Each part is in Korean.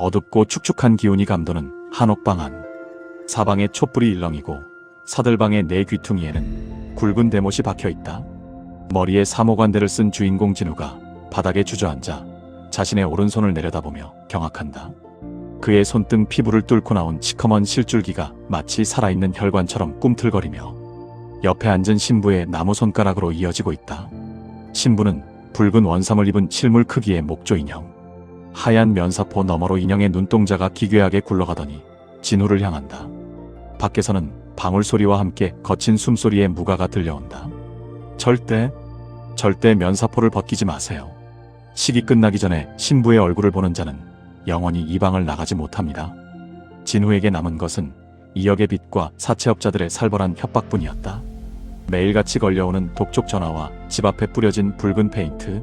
어둡고 축축한 기운이 감도는 한옥방 안. 사방에 촛불이 일렁이고 사들방의 네 귀퉁이에는 굵은 대못이 박혀있다. 머리에 사모관대를 쓴 주인공 진우가 바닥에 주저앉아 자신의 오른손을 내려다보며 경악한다. 그의 손등 피부를 뚫고 나온 시커먼 실줄기가 마치 살아있는 혈관처럼 꿈틀거리며 옆에 앉은 신부의 나무 손가락으로 이어지고 있다. 신부는 붉은 원삼을 입은 실물 크기의 목조 인형. 하얀 면사포 너머로 인형의 눈동자가 기괴하게 굴러가더니 진우를 향한다. 밖에서는 방울소리와 함께 거친 숨소리의 무가가 들려온다. 절대 면사포를 벗기지 마세요. 식이 끝나기 전에 신부의 얼굴을 보는 자는 영원히 이 방을 나가지 못합니다. 진우에게 남은 것은 2억의 빚과 사채업자들의 살벌한 협박뿐이었다. 매일같이 걸려오는 독촉 전화와 집 앞에 뿌려진 붉은 페인트.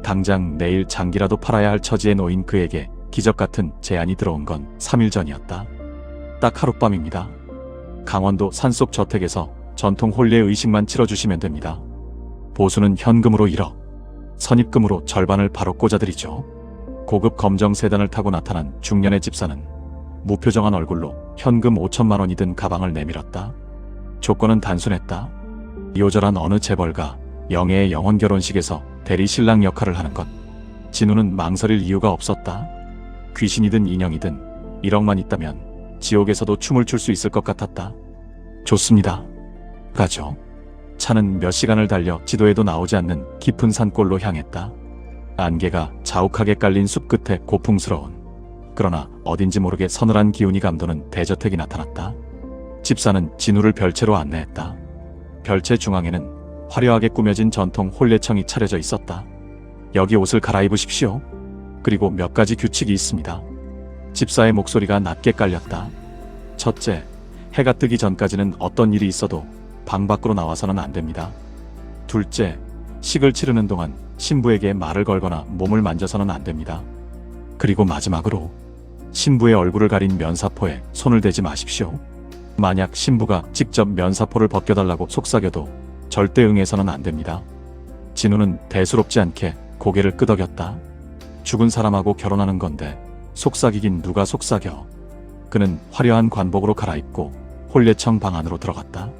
당장 내일 장기라도 팔아야 할 처지에 놓인 그에게 기적같은 제안이 들어온 건 3일 전이었다. 딱 하룻밤입니다. 강원도 산속 저택에서 전통 혼례 의식만 치러주시면 됩니다. 보수는 현금으로 1억, 선입금으로 절반을 바로 꽂아드리죠. 고급 검정 세단을 타고 나타난 중년의 집사는 무표정한 얼굴로 현금 5천만 원이 든 가방을 내밀었다. 조건은 단순했다. 요절한 어느 재벌가 영예의 영혼 결혼식에서 대리 신랑 역할을 하는 것. 진우는 망설일 이유가 없었다. 귀신이든 인형이든 1억만 있다면 지옥에서도 춤을 출 수 있을 것 같았다. 좋습니다. 가죠. 차는 몇 시간을 달려 지도에도 나오지 않는 깊은 산골로 향했다. 안개가 자욱하게 깔린 숲 끝에 고풍스러운, 그러나 어딘지 모르게 서늘한 기운이 감도는 대저택이 나타났다. 집사는 진우를 별채로 안내했다. 별채 중앙에는 화려하게 꾸며진 전통 혼례청이 차려져 있었다. 여기 옷을 갈아입으십시오. 그리고 몇 가지 규칙이 있습니다. 집사의 목소리가 낮게 깔렸다. 첫째, 해가 뜨기 전까지는 어떤 일이 있어도 방 밖으로 나와서는 안 됩니다. 둘째, 식을 치르는 동안 신부에게 말을 걸거나 몸을 만져서는 안 됩니다. 그리고 마지막으로 신부의 얼굴을 가린 면사포에 손을 대지 마십시오. 만약 신부가 직접 면사포를 벗겨달라고 속삭여도 절대 응해서는 안 됩니다. 진우는 대수롭지 않게 고개를 끄덕였다. 죽은 사람하고 결혼하는 건데 속삭이긴 누가 속삭여. 그는 화려한 관복으로 갈아입고 혼례청 방 안으로 들어갔다.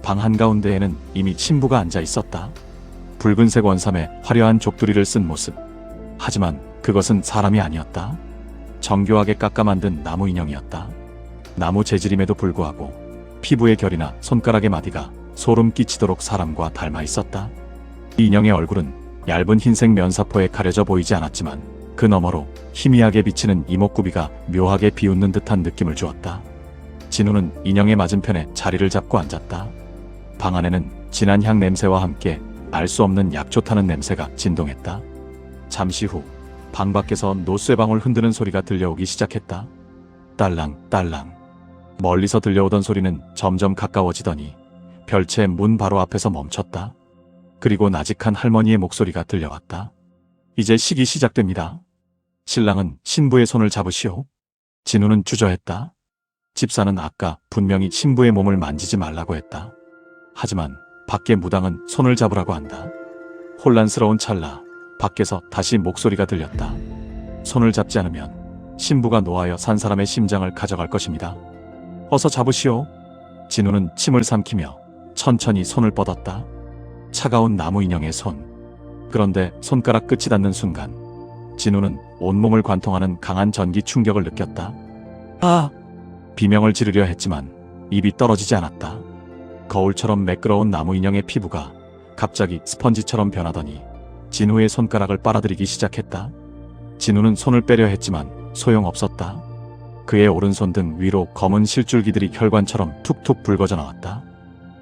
방 한가운데에는 이미 신부가 앉아 있었다. 붉은색 원삼에 화려한 족두리를 쓴 모습. 하지만 그것은 사람이 아니었다. 정교하게 깎아 만든 나무 인형이었다. 나무 재질임에도 불구하고 피부의 결이나 손가락의 마디가 소름 끼치도록 사람과 닮아 있었다. 이 인형의 얼굴은 얇은 흰색 면사포에 가려져 보이지 않았지만 그 너머로 희미하게 비치는 이목구비가 묘하게 비웃는 듯한 느낌을 주었다. 진우는 인형의 맞은편에 자리를 잡고 앉았다. 방 안에는 진한 향 냄새와 함께 알 수 없는 약초 타는 냄새가 진동했다. 잠시 후 방 밖에서 노쇠방울 흔드는 소리가 들려오기 시작했다. 딸랑딸랑. 멀리서 들려오던 소리는 점점 가까워지더니 별채 문 바로 앞에서 멈췄다. 그리고 나직한 할머니의 목소리가 들려왔다. 이제 식이 시작됩니다. 신랑은 신부의 손을 잡으시오. 진우는 주저했다. 집사는 아까 분명히 신부의 몸을 만지지 말라고 했다. 하지만 밖에 무당은 손을 잡으라고 한다. 혼란스러운 찰나 밖에서 다시 목소리가 들렸다. 손을 잡지 않으면 신부가 노하여 산 사람의 심장을 가져갈 것입니다. 어서 잡으시오. 진우는 침을 삼키며 천천히 손을 뻗었다. 차가운 나무 인형의 손. 그런데 손가락 끝이 닿는 순간 진우는 온몸을 관통하는 강한 전기 충격을 느꼈다. 아! 비명을 지르려 했지만 입이 떨어지지 않았다. 거울처럼 매끄러운 나무 인형의 피부가 갑자기 스펀지처럼 변하더니 진우의 손가락을 빨아들이기 시작했다. 진우는 손을 빼려 했지만 소용없었다. 그의 오른손 등 위로 검은 실줄기들이 혈관처럼 툭툭 붉어져 나왔다.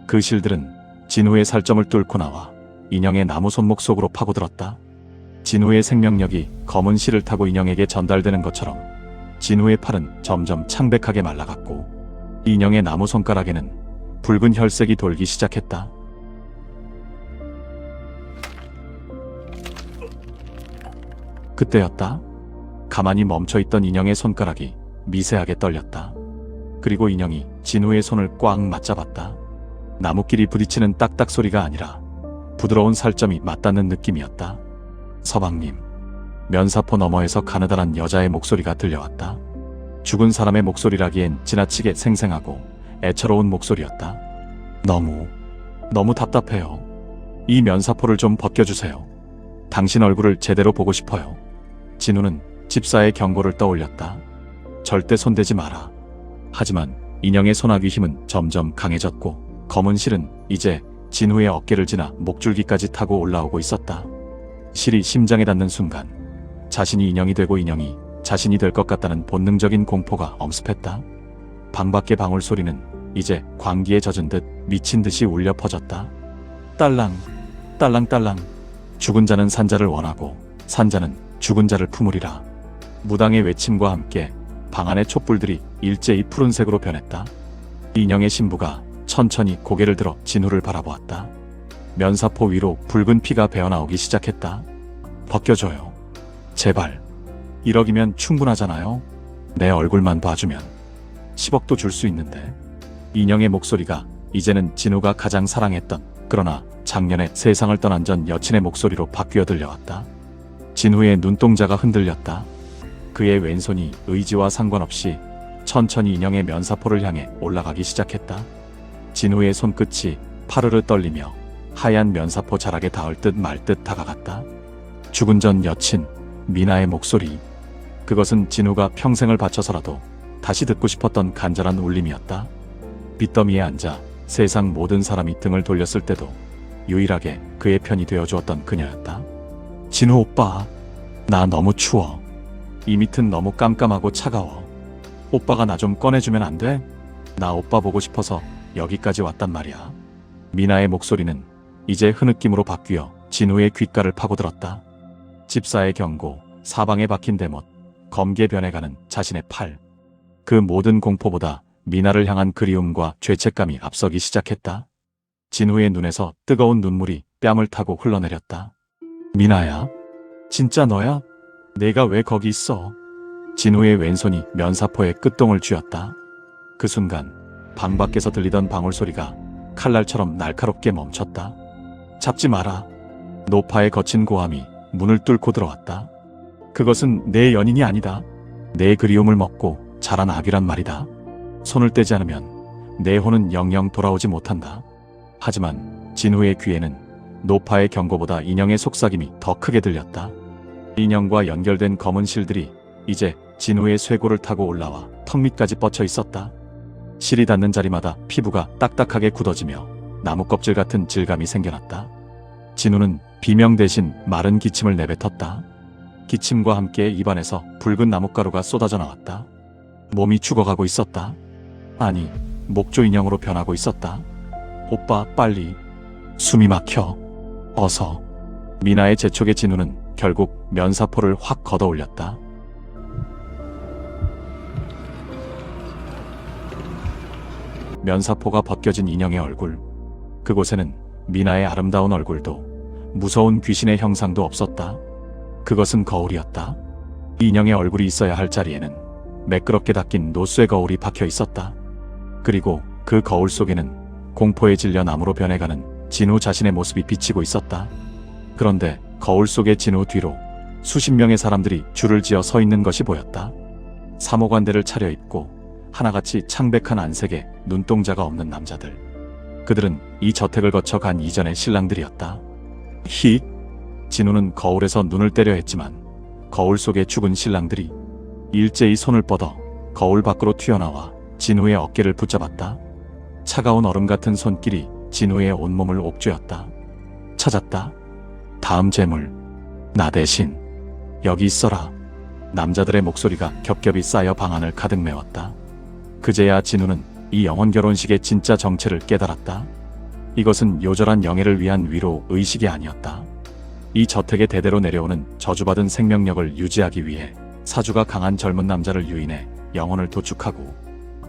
그 실들은 진우의 살점을 뚫고 나와 인형의 나무 손목 속으로 파고들었다. 진우의 생명력이 검은 실을 타고 인형에게 전달되는 것처럼 진우의 팔은 점점 창백하게 말라갔고 인형의 나무 손가락에는 붉은 혈색이 돌기 시작했다. 그때였다. 가만히 멈춰있던 인형의 손가락이 미세하게 떨렸다. 그리고 인형이 진우의 손을 꽉 맞잡았다. 나무끼리 부딪히는 딱딱 소리가 아니라 부드러운 살점이 맞닿는 느낌이었다. 서방님. 면사포 너머에서 가느다란 여자의 목소리가 들려왔다. 죽은 사람의 목소리라기엔 지나치게 생생하고 애처로운 목소리였다. 너무 답답해요. 이 면사포를 좀 벗겨주세요. 당신 얼굴을 제대로 보고 싶어요. 진우는 집사의 경고를 떠올렸다. 절대 손대지 마라. 하지만 인형의 소나귀 힘은 점점 강해졌고 검은 실은 이제 진우의 어깨를 지나 목줄기까지 타고 올라오고 있었다. 실이 심장에 닿는 순간 자신이 인형이 되고 인형이 자신이 될 것 같다는 본능적인 공포가 엄습했다. 방 밖의 방울 소리는 이제 광기에 젖은 듯 미친 듯이 울려 퍼졌다. 딸랑, 딸랑딸랑. 죽은 자는 산자를 원하고 산자는 죽은 자를 품으리라. 무당의 외침과 함께 방 안의 촛불들이 일제히 푸른색으로 변했다. 인형의 신부가 천천히 고개를 들어 진우를 바라보았다. 면사포 위로 붉은 피가 배어나오기 시작했다. 벗겨줘요. 제발. 1억이면 충분하잖아요. 내 얼굴만 봐주면 10억도 줄 수 있는데. 인형의 목소리가 이제는 진우가 가장 사랑했던, 그러나 작년에 세상을 떠난 전 여친의 목소리로 바뀌어 들려왔다. 진우의 눈동자가 흔들렸다. 그의 왼손이 의지와 상관없이 천천히 인형의 면사포를 향해 올라가기 시작했다. 진우의 손끝이 파르르 떨리며 하얀 면사포 자락에 닿을 듯 말 듯 다가갔다. 죽은 전 여친 미나의 목소리. 그것은 진우가 평생을 바쳐서라도 다시 듣고 싶었던 간절한 울림이었다. 빚더미에 앉아 세상 모든 사람이 등을 돌렸을 때도 유일하게 그의 편이 되어주었던 그녀였다. 진우 오빠, 나 너무 추워. 이 밑은 너무 깜깜하고 차가워. 오빠가 나 좀 꺼내주면 안 돼? 나 오빠 보고 싶어서 여기까지 왔단 말이야. 미나의 목소리는 이제 흐느낌으로 바뀌어 진우의 귓가를 파고들었다. 집사의 경고, 사방에 박힌 대못, 검게 변해가는 자신의 팔. 그 모든 공포보다 미나를 향한 그리움과 죄책감이 앞서기 시작했다. 진우의 눈에서 뜨거운 눈물이 뺨을 타고 흘러내렸다. 미나야? 진짜 너야? 내가 왜 거기 있어? 진우의 왼손이 면사포의 끝동을 쥐었다. 그 순간 방 밖에서 들리던 방울 소리가 칼날처럼 날카롭게 멈췄다. 잡지 마라. 노파의 거친 고함이 문을 뚫고 들어왔다. 그것은 내 연인이 아니다. 내 그리움을 먹고 자란 아기란 말이다. 손을 떼지 않으면 내 혼은 영영 돌아오지 못한다. 하지만 진우의 귀에는 노파의 경고보다 인형의 속삭임이 더 크게 들렸다. 인형과 연결된 검은 실들이 이제 진우의 쇄골을 타고 올라와 턱 밑까지 뻗쳐 있었다. 실이 닿는 자리마다 피부가 딱딱하게 굳어지며 나무 껍질 같은 질감이 생겨났다. 진우는 비명 대신 마른 기침을 내뱉었다. 기침과 함께 입안에서 붉은 나뭇가루가 쏟아져 나왔다. 몸이 죽어가고 있었다. 아니, 목조 인형으로 변하고 있었다. 오빠, 빨리. 숨이 막혀. 어서. 미나의 재촉에 진우는 결국 면사포를 확 걷어 올렸다. 면사포가 벗겨진 인형의 얼굴. 그곳에는 미나의 아름다운 얼굴도 무서운 귀신의 형상도 없었다. 그것은 거울이었다. 인형의 얼굴이 있어야 할 자리에는 매끄럽게 닦인 노쇠 거울이 박혀 있었다. 그리고 그 거울 속에는 공포에 질려 나무로 변해가는 진우 자신의 모습이 비치고 있었다. 그런데 거울 속의 진우 뒤로 수십 명의 사람들이 줄을 지어 서 있는 것이 보였다. 사모관대를 차려입고 하나같이 창백한 안색에 눈동자가 없는 남자들. 그들은 이 저택을 거쳐 간 이전의 신랑들이었다. 히! 진우는 거울에서 눈을 떼려 했지만 거울 속의 죽은 신랑들이 일제히 손을 뻗어 거울 밖으로 튀어나와 진우의 어깨를 붙잡았다. 차가운 얼음 같은 손길이 진우의 온몸을 옥죄었다. 찾았다. 다음 재물. 나 대신 여기 있어라. 남자들의 목소리가 겹겹이 쌓여 방 안을 가득 메웠다. 그제야 진우는 이 영혼 결혼식의 진짜 정체를 깨달았다. 이것은 요절한 영예를 위한 위로 의식이 아니었다. 이 저택에 대대로 내려오는 저주받은 생명력을 유지하기 위해 사주가 강한 젊은 남자를 유인해 영혼을 도축하고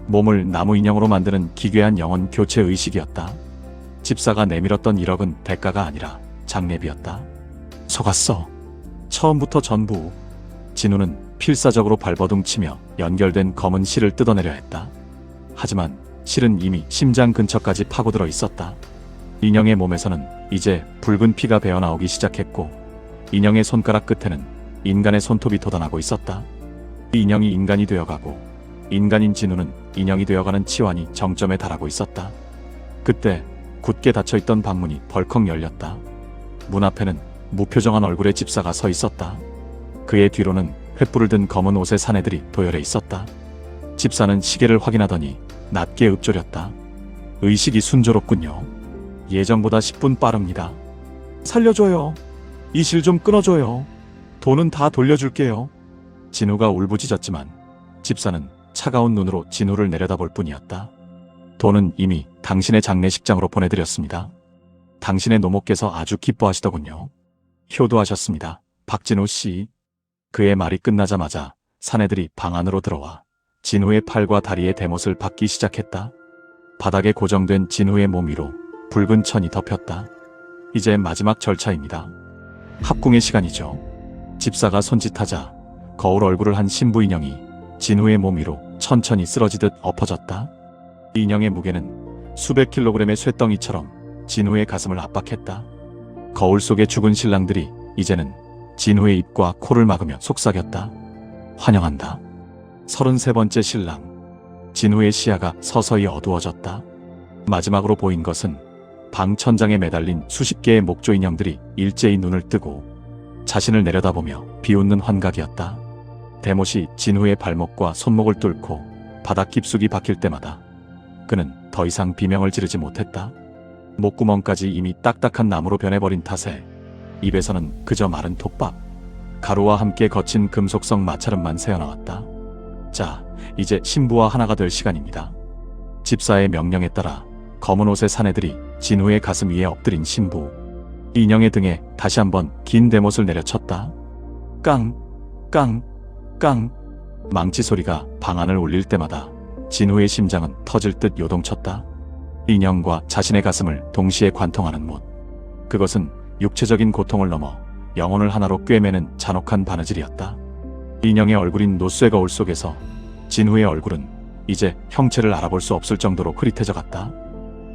몸을 나무 인형으로 만드는 기괴한 영혼 교체 의식이었다. 집사가 내밀었던 1억은 대가가 아니라 장례비였다. 속았어. 처음부터 전부. 진우는 필사적으로 발버둥치며 연결된 검은 실을 뜯어내려 했다. 하지만 실은 이미 심장 근처까지 파고들어 있었다. 인형의 몸에서는 이제 붉은 피가 배어나오기 시작했고 인형의 손가락 끝에는 인간의 손톱이 돋아나고 있었다. 인형이 인간이 되어가고 인간인 진우는 인형이 되어가는 치환이 정점에 달하고 있었다. 그때 굳게 닫혀있던 방문이 벌컥 열렸다. 문 앞에는 무표정한 얼굴의 집사가 서 있었다. 그의 뒤로는 횃불을 든 검은 옷의 사내들이 도열해 있었다. 집사는 시계를 확인하더니 낮게 읊조렸다. 의식이 순조롭군요. 예전보다 10분 빠릅니다. 살려줘요. 이 실 좀 끊어줘요. 돈은 다 돌려줄게요. 진우가 울부짖었지만 집사는 차가운 눈으로 진우를 내려다볼 뿐이었다. 돈은 이미 당신의 장례식장으로 보내드렸습니다. 당신의 노모께서 아주 기뻐하시더군요. 효도하셨습니다. 박진우 씨. 그의 말이 끝나자마자 사내들이 방 안으로 들어와 진우의 팔과 다리의 대못을 받기 시작했다. 바닥에 고정된 진우의 몸 위로 붉은 천이 덮였다. 이제 마지막 절차입니다. 합궁의 시간이죠. 집사가 손짓하자 거울 얼굴을 한 신부 인형이 진우의 몸 위로 천천히 쓰러지듯 엎어졌다. 인형의 무게는 수백 킬로그램의 쇳덩이처럼 진우의 가슴을 압박했다. 거울 속의 죽은 신랑들이 이제는 진우의 입과 코를 막으며 속삭였다. 환영한다. 33번째 신랑. 진우의 시야가 서서히 어두워졌다. 마지막으로 보인 것은 방 천장에 매달린 수십 개의 목조 인형들이 일제히 눈을 뜨고 자신을 내려다보며 비웃는 환각이었다. 대못이 진우의 발목과 손목을 뚫고 바닥 깊숙이 박힐 때마다 그는 더 이상 비명을 지르지 못했다. 목구멍까지 이미 딱딱한 나무로 변해버린 탓에 입에서는 그저 마른 톱밥, 가루와 함께 거친 금속성 마찰음만 새어나왔다. 자, 이제 신부와 하나가 될 시간입니다. 집사의 명령에 따라 검은 옷의 사내들이 진우의 가슴 위에 엎드린 신부 인형의 등에 다시 한번 긴 대못을 내려쳤다. 깡, 깡, 깡. 망치 소리가 방 안을 울릴 때마다 진우의 심장은 터질 듯 요동쳤다. 인형과 자신의 가슴을 동시에 관통하는 못. 그것은 육체적인 고통을 넘어 영혼을 하나로 꿰매는 잔혹한 바느질이었다. 인형의 얼굴인 노쇠 거울 속에서 진우의 얼굴은 이제 형체를 알아볼 수 없을 정도로 흐릿해져 갔다.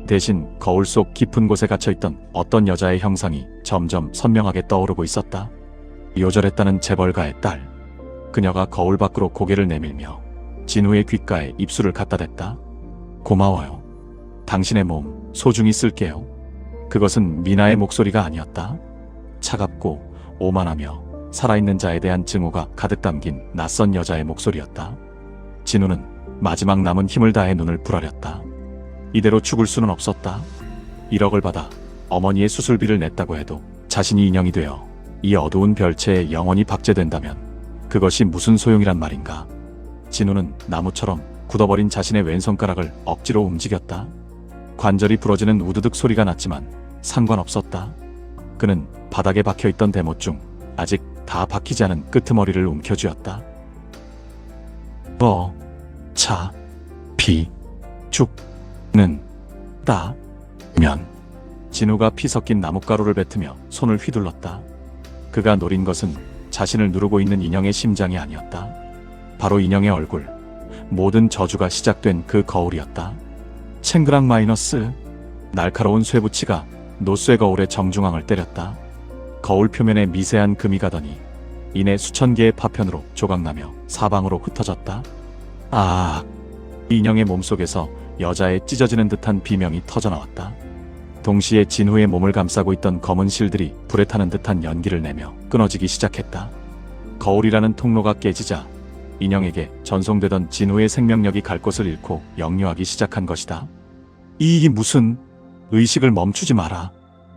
대신 거울 속 깊은 곳에 갇혀있던 어떤 여자의 형상이 점점 선명하게 떠오르고 있었다. 요절했다는 재벌가의 딸. 그녀가 거울 밖으로 고개를 내밀며 진우의 귓가에 입술을 갖다 댔다. 고마워요. 당신의 몸 소중히 쓸게요. 그것은 미나의 목소리가 아니었다. 차갑고 오만하며 살아있는 자에 대한 증오가 가득 담긴 낯선 여자의 목소리였다. 진우는 마지막 남은 힘을 다해 눈을 부라렸다. 이대로 죽을 수는 없었다. 1억을 받아 어머니의 수술비를 냈다고 해도 자신이 인형이 되어 이 어두운 별채에 영원히 박제된다면 그것이 무슨 소용이란 말인가. 진우는 나무처럼 굳어버린 자신의 왼손가락을 억지로 움직였다. 관절이 부러지는 우드득 소리가 났지만 상관없었다. 그는 바닥에 박혀있던 대못 중 아직 다 박히지 않은 끄트머리를 움켜쥐었다. 차, 피, 죽, 는, 따, 면. 진우가 피 섞인 나뭇가루를 뱉으며 손을 휘둘렀다. 그가 노린 것은 자신을 누르고 있는 인형의 심장이 아니었다. 바로 인형의 얼굴, 모든 저주가 시작된 그 거울이었다. 챙그랑 마이너스. 날카로운 쇠붙이가 노쇠 거울의 정중앙을 때렸다. 거울 표면에 미세한 금이 가더니 이내 수천 개의 파편으로 조각나며 사방으로 흩어졌다. 아, 인형의 몸속에서 여자의 찢어지는 듯한 비명이 터져나왔다. 동시에 진우의 몸을 감싸고 있던 검은 실들이 불에 타는 듯한 연기를 내며 끊어지기 시작했다. 거울이라는 통로가 깨지자 인형에게 전송되던 진우의 생명력이 갈 곳을 잃고 역류하기 시작한 것이다. 이 무슨... 의식을 멈추지 마라.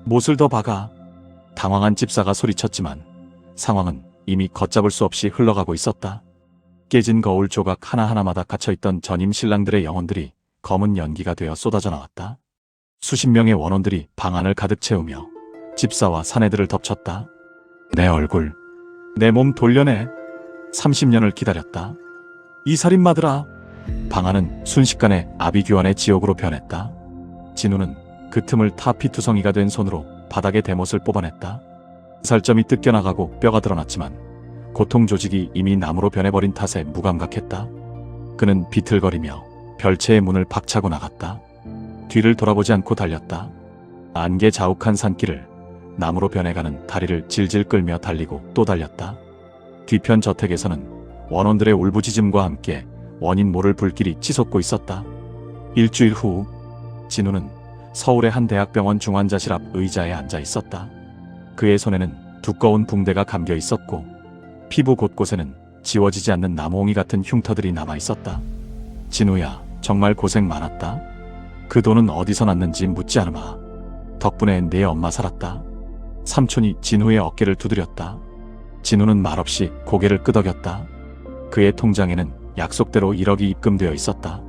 못을 더 박아. 당황한 집사가 소리쳤지만 상황은 이미 걷잡을 수 없이 흘러가고 있었다. 깨진 거울 조각 하나하나마다 갇혀있던 전임 신랑들의 영혼들이 검은 연기가 되어 쏟아져 나왔다. 수십 명의 원혼들이 방 안을 가득 채우며 집사와 사내들을 덮쳤다. 내 얼굴, 내 몸 돌려내. 30년을 기다렸다. 이 살인마들아. 방 안은 순식간에 아비규환의 지옥으로 변했다. 진우는 그 틈을 타 피투성이가 된 손으로 바닥의 대못을 뽑아냈다. 살점이 뜯겨나가고 뼈가 드러났지만 고통 조직이 이미 나무로 변해버린 탓에 무감각했다. 그는 비틀거리며 별채의 문을 박차고 나갔다. 뒤를 돌아보지 않고 달렸다. 안개 자욱한 산길을 나무로 변해가는 다리를 질질 끌며 달리고 또 달렸다. 뒤편 저택에서는 원원들의 울부짖음과 함께 원인 모를 불길이 치솟고 있었다. 일주일 후 진우는 서울의 한 대학병원 중환자실 앞 의자에 앉아 있었다. 그의 손에는 두꺼운 붕대가 감겨 있었고 피부 곳곳에는 지워지지 않는 나무홍이 같은 흉터들이 남아 있었다. 진우야, 정말 고생 많았다. 그 돈은 어디서 났는지 묻지 않으마. 덕분에 내 엄마 살았다. 삼촌이 진우의 어깨를 두드렸다. 진우는 말없이 고개를 끄덕였다. 그의 통장에는 약속대로 1억이 입금되어 있었다.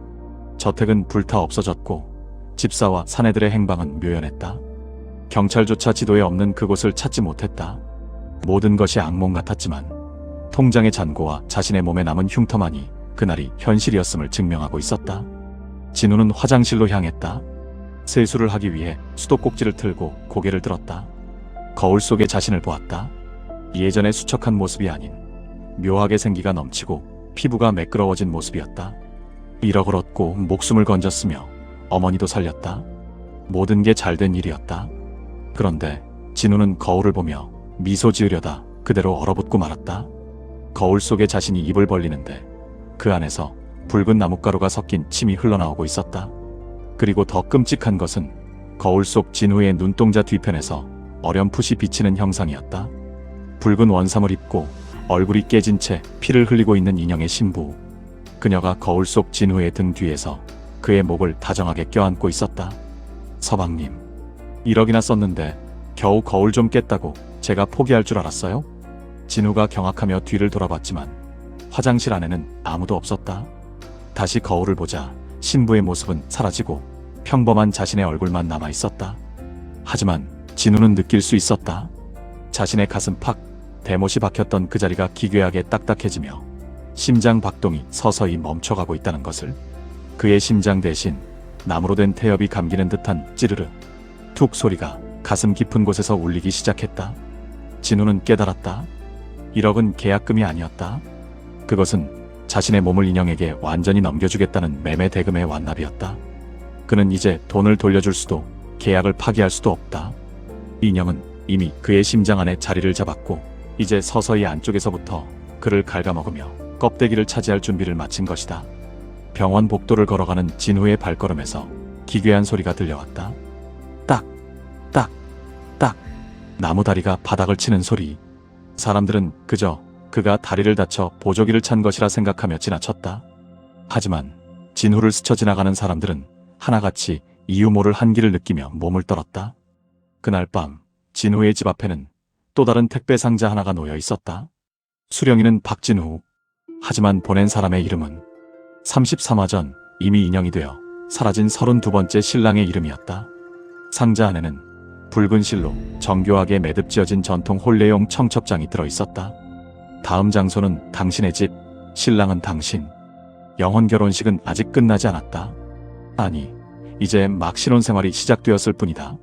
저택은 불타 없어졌고 집사와 사내들의 행방은 묘연했다. 경찰조차 지도에 없는 그곳을 찾지 못했다. 모든 것이 악몽 같았지만 통장의 잔고와 자신의 몸에 남은 흉터만이 그날이 현실이었음을 증명하고 있었다. 진우는 화장실로 향했다. 세수를 하기 위해 수도꼭지를 틀고 고개를 들었다. 거울 속에 자신을 보았다. 예전의 수척한 모습이 아닌 묘하게 생기가 넘치고 피부가 매끄러워진 모습이었다. 1억을 얻고 목숨을 건졌으며 어머니도 살렸다. 모든 게 잘된 일이었다. 그런데 진우는 거울을 보며 미소 지으려다 그대로 얼어붙고 말았다. 거울 속에 자신이 입을 벌리는데 그 안에서 붉은 나뭇가루가 섞인 침이 흘러나오고 있었다. 그리고 더 끔찍한 것은 거울 속 진우의 눈동자 뒤편에서 어렴풋이 비치는 형상이었다. 붉은 원삼을 입고 얼굴이 깨진 채 피를 흘리고 있는 인형의 신부. 그녀가 거울 속 진우의 등 뒤에서 그의 목을 다정하게 껴안고 있었다. 서방님, 1억이나 썼는데 겨우 거울 좀 깼다고 제가 포기할 줄 알았어요? 진우가 경악하며 뒤를 돌아봤지만 화장실 안에는 아무도 없었다. 다시 거울을 보자 신부의 모습은 사라지고 평범한 자신의 얼굴만 남아 있었다. 하지만 진우는 느낄 수 있었다. 자신의 가슴 팍 대못이 박혔던 그 자리가 기괴하게 딱딱해지며 심장 박동이 서서히 멈춰가고 있다는 것을. 그의 심장 대신 나무로 된 태엽이 감기는 듯한 찌르르 툭 소리가 가슴 깊은 곳에서 울리기 시작했다. 진우는 깨달았다. 1억은 계약금이 아니었다. 그것은 자신의 몸을 인형에게 완전히 넘겨주겠다는 매매 대금의 완납이었다. 그는 이제 돈을 돌려줄 수도 계약을 파기할 수도 없다. 인형은 이미 그의 심장 안에 자리를 잡았고 이제 서서히 안쪽에서부터 그를 갉아먹으며 껍데기를 차지할 준비를 마친 것이다. 병원 복도를 걸어가는 진우의 발걸음에서 기괴한 소리가 들려왔다. 딱, 딱, 딱. 나무 다리가 바닥을 치는 소리. 사람들은 그저 그가 다리를 다쳐 보조기를 찬 것이라 생각하며 지나쳤다. 하지만 진우를 스쳐 지나가는 사람들은 하나같이 이유 모를 한기를 느끼며 몸을 떨었다. 그날 밤 진우의 집 앞에는 또 다른 택배 상자 하나가 놓여 있었다. 수령이는 박진우. 하지만 보낸 사람의 이름은 33화 전 이미 인형이 되어 사라진 32번째 신랑의 이름이었다. 상자 안에는 붉은 실로 정교하게 매듭지어진 전통 혼례용 청첩장이 들어있었다. 다음 장소는 당신의 집, 신랑은 당신. 영혼 결혼식은 아직 끝나지 않았다. 아니, 이제 막 신혼생활이 시작되었을 뿐이다.